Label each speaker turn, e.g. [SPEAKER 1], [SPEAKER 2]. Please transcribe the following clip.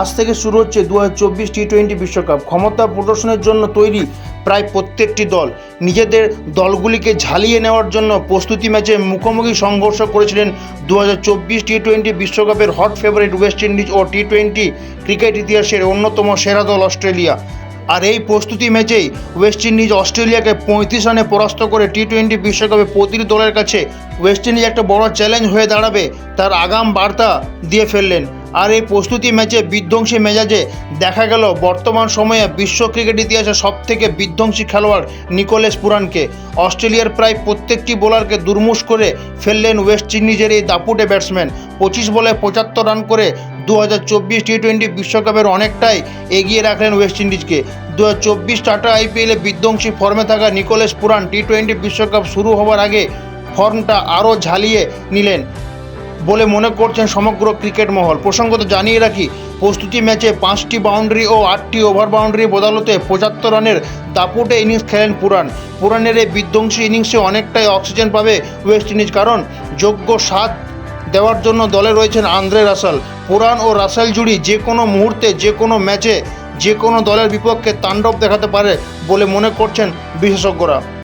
[SPEAKER 1] আজ থেকে শুরু হচ্ছে 2024 টি-20 বিশ্বকাপ। ক্ষমতা প্রদর্শনের জন্য তৈরি প্রায় প্রত্যেকটি দল। নিজেদের দলগুলিকে ঝালিয়ে নেওয়ার জন্য প্রস্তুতি ম্যাচে মুখোমুখি সংঘর্ষ করেছিলেন 2024 টি-20 বিশ্বকাপের হট ফেভারিট ওয়েস্ট ইন্ডিজ ও টি-20 ক্রিকেট ইতিহাসের অন্যতম সেরা দল অস্ট্রেলিয়া। আর এই প্রস্তুতি ম্যাচেই ওয়েস্ট ইন্ডিজ অস্ট্রেলিয়াকে 35 রানে পরাস্ত করে টি-20 বিশ্বকাপে প্রতিটি দলের কাছে ওয়েস্ট ইন্ডিজ একটা বড় চ্যালেঞ্জ হয়ে দাঁড়াবে তার আগাম বার্তা দিয়ে ফেললেন। আর এই প্রস্তুতি ম্যাচে বিধ্বংসী মেজাজে দেখা গেল বর্তমান সময়ে বিশ্ব ক্রিকেট ইতিহাসে সবথেকে বিধ্বংসী খেলোয়াড় নিকোলাস পুরানকে। অস্ট্রেলিয়ার প্রায় প্রত্যেকটি বোলারকে দুর্মুষ করে ফেললেন ওয়েস্ট ইন্ডিজের এই দাপুটে ব্যাটসম্যান। 25 বলে 75 রান করে 2024 টি-20 বিশ্বকাপের অনেকটাই এগিয়ে রাখলেন ওয়েস্ট ইন্ডিজকে। 2024 টাটা আইপিএলে বিধ্বংসী ফর্মে থাকা নিকোলাস পুরান টি-20 বিশ্বকাপ শুরু হওয়ার আগে ফর্মটা আরও ঝালিয়ে নিলেন বলে মনে করছেন সমগ্র ক্রিকেট মহল। প্রসঙ্গত জানিয়ে রাখি, প্রস্তুতি ম্যাচে 5টি বাউন্ডারি ও 8টি ওভার বাউন্ডারির বদৌলতে 75 রানের দাপুটে ইনিংস খেলেন পুরানের এই বিধ্বংসী ইনিংসে অনেকটাই অক্সিজেন পাবে ওয়েস্ট ইন্ডিজ, কারণ যোগ্য সাথ দেওয়ার জন্য দলে রয়েছেন আন্দ্রে রাসেল। পুরান ও রাসেল জুড়ি যে কোনো মুহূর্তে যে কোনো ম্যাচে যে কোনো দলের বিপক্ষে তাণ্ডব দেখাতে পারে বলে মনে করছেন বিশেষজ্ঞরা।